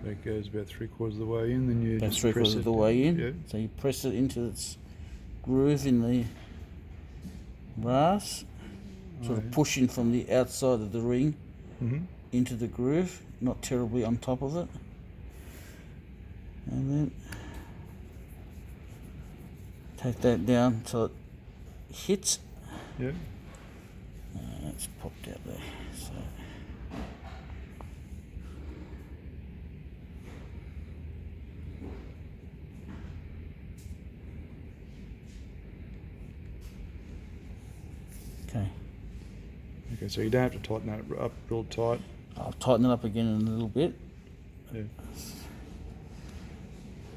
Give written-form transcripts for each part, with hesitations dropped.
That goes about 3/4 of the way in, then you About just 3/4 of the way in. Yeah. So you press it into its groove in the brass, sort of pushing from the outside of the ring into the groove, not terribly on top of it. And then take that down until it hits. Yeah. It's popped out there. So. Okay, so you don't have to tighten that up real tight. I'll tighten it up again in a little bit. Yeah.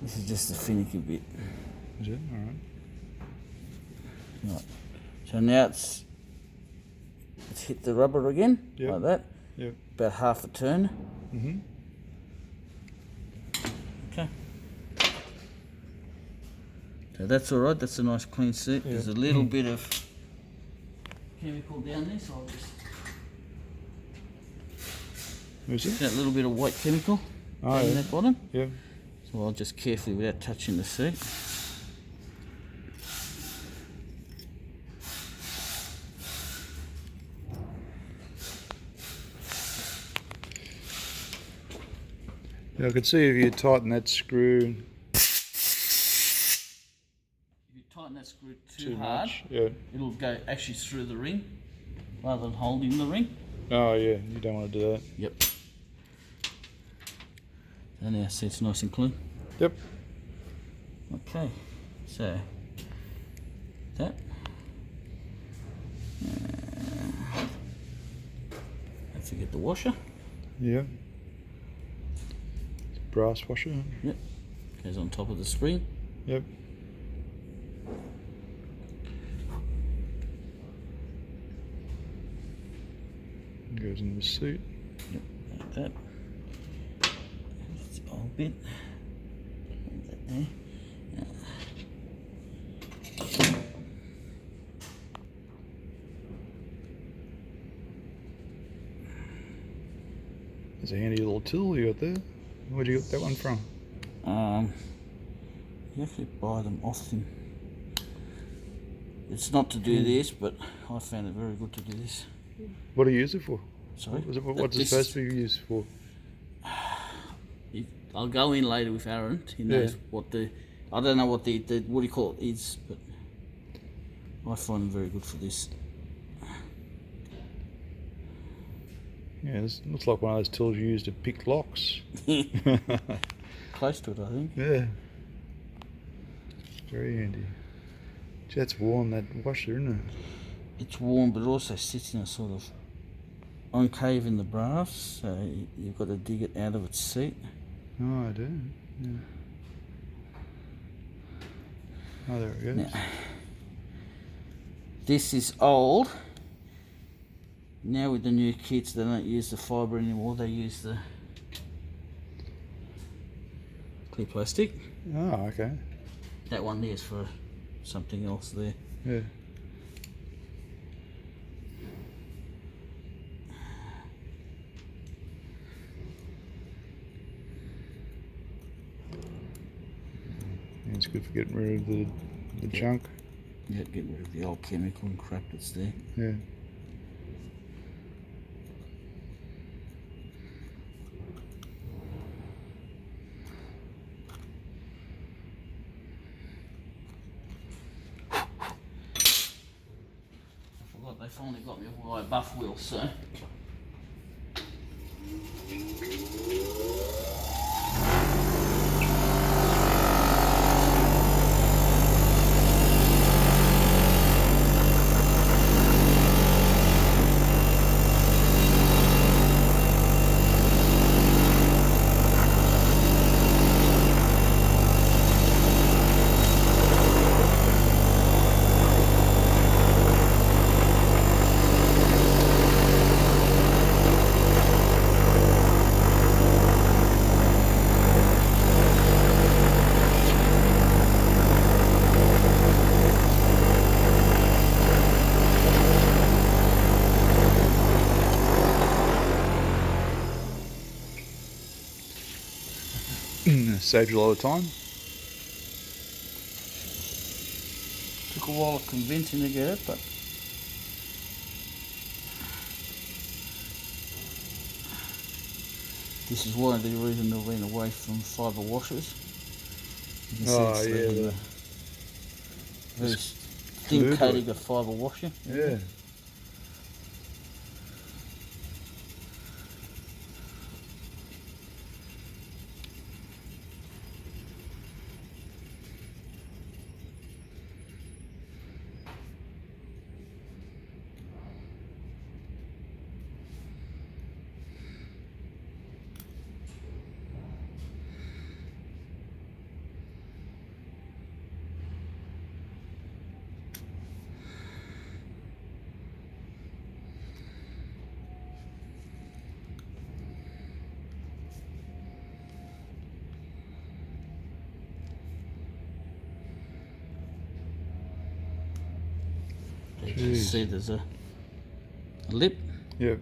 This is just the finicky bit. Is it? Alright. Right. So now it's hit the rubber again, like that. Yep. About half a turn. Okay. So that's alright, that's a nice clean suit. There's a little bit of chemical down there, so I'll just... Is it? That little bit of white chemical in that bottom. Yeah. So I'll just carefully, without touching the seat. Yeah, I could see if you tighten that screw. If you tighten that screw too hard, much, it'll go actually through the ring rather than holding the ring. Oh yeah, you don't want to do that. Yep. And now see it's nice and clean. Yep. Okay, so that. Don't forget the washer. Yeah. Brass washer. Yep. Goes on top of the spring. Yep. Goes in the seat. Yep, like that. It's the old bit. Hold that there. There's a handy little tool you got there. Where'd you get that one from? You actually buy them often. It's not to do this, but I found it very good to do this. What do you use it for? Sorry? What's it supposed to be used for? I'll go in later with Aaron. He knows what the... I don't know what the what do you call it is, but I find them very good for this. Yeah, this looks like one of those tools you use to pick locks. Close to it, I think. Yeah. Very handy. Gee, that's warm, that washer, isn't it? It's warm, but it also sits in a sort of concave in the brass, so you've got to dig it out of its seat. Oh, I do. Yeah. Oh, there it goes. Now, this is old. Now with the new kits, they don't use the fibre anymore. They use the clear plastic. Oh, okay. That one there's for something else there. Yeah. It's good for getting rid of the junk. Yeah, get rid of the old chemical and crap that's there. Yeah. I forgot they finally got me a wire buff wheel, so. Saves you a lot of time. Took a while of convincing to get it, but this is one of the reasons I went away from fibre washers. You can see Oh, it's yeah, leaving the- a very it's thin fluid, coating of fibre washer. Yeah. You can Jeez. see there's a lip. Yep.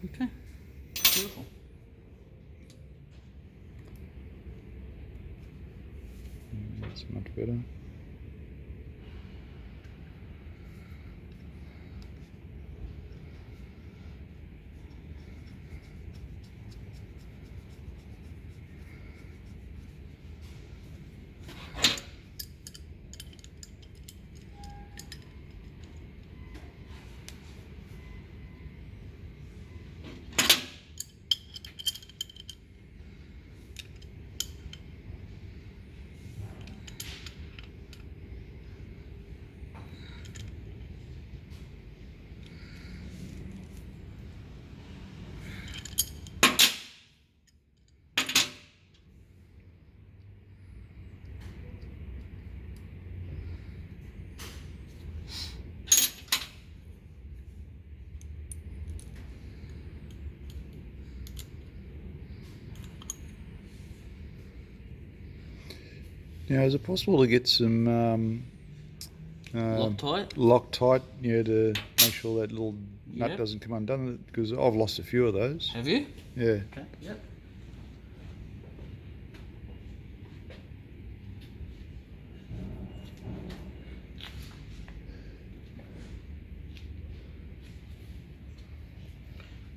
Okay, beautiful. That's much better. Now, is it possible to get some Loctite. Loctite, yeah, to make sure that little nut Yep. doesn't come undone? Because I've lost a few of those. Have you? Yeah. Okay. Yep.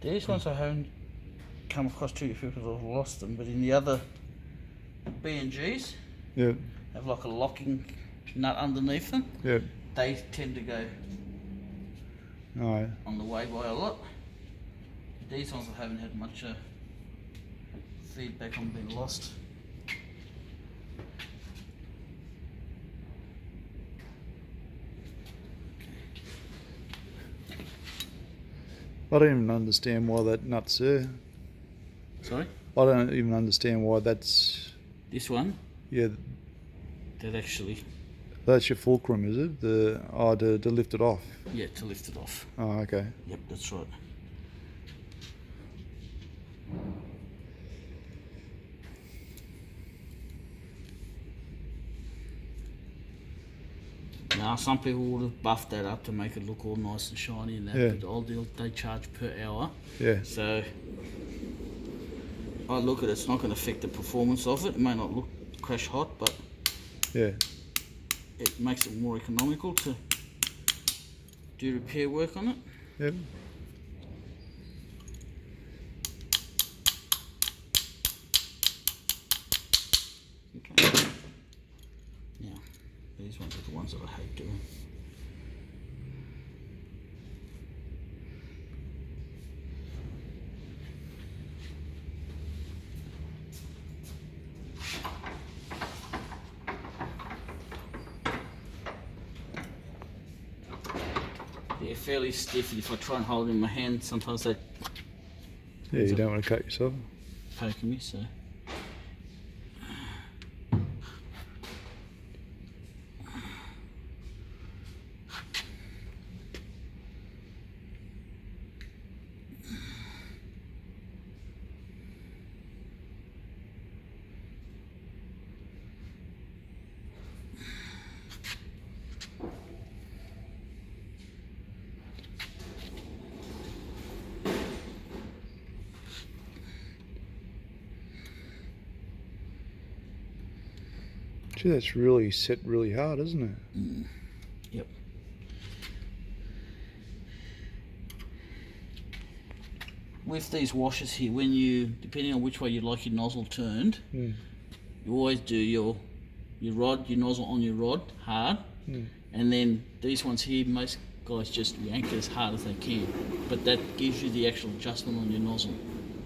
These ones I haven't come across too few because I've lost them, but in the other B&Gs Yep. have like a locking nut underneath them. Yep. They tend to go All right. on the way by a lot. These ones I haven't had much feedback on being lost. I don't even understand why that nut's there. Sorry? I don't even understand why that's. This one, Yeah, that actually, that's your fulcrum, is it? To lift it off. yeah, to lift it off. Oh, okay. Yep, that's right. Now, some people would have buffed that up to make it look all nice and shiny and that, Yeah. but all they charge per hour. Yeah. So, I look at it, it's not going to affect the performance of it. It may not look crash hot, but Yeah. it makes it more economical to do repair work on it. Yep. Okay. Now, these ones are the ones that I hate doing. They're fairly stiff, and if I try and hold it in my hand, sometimes they Yeah, you don't want to cut yourself. poke me, so. Gee, that's really set really hard, isn't it? Yep. With these washers here, when you, depending on which way you like your nozzle turned, you always do your rod, your nozzle on your rod hard, and then these ones here, most guys just yank it as hard as they can, but that gives you the actual adjustment on your nozzle.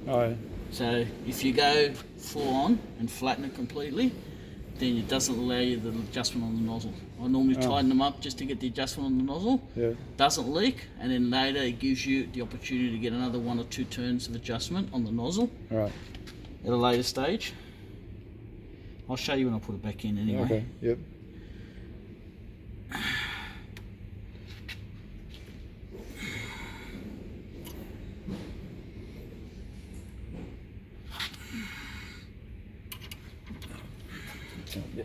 Oh, yeah. So if you go full on and flatten it completely, then it doesn't allow you the adjustment on the nozzle. I normally tighten them up just to get the adjustment on the nozzle. Yeah. Doesn't leak, and then later it gives you the opportunity to get another 1 or 2 turns of adjustment on the nozzle. All right. At a later stage. I'll show you when I put it back in anyway. Okay. Yep. Yeah.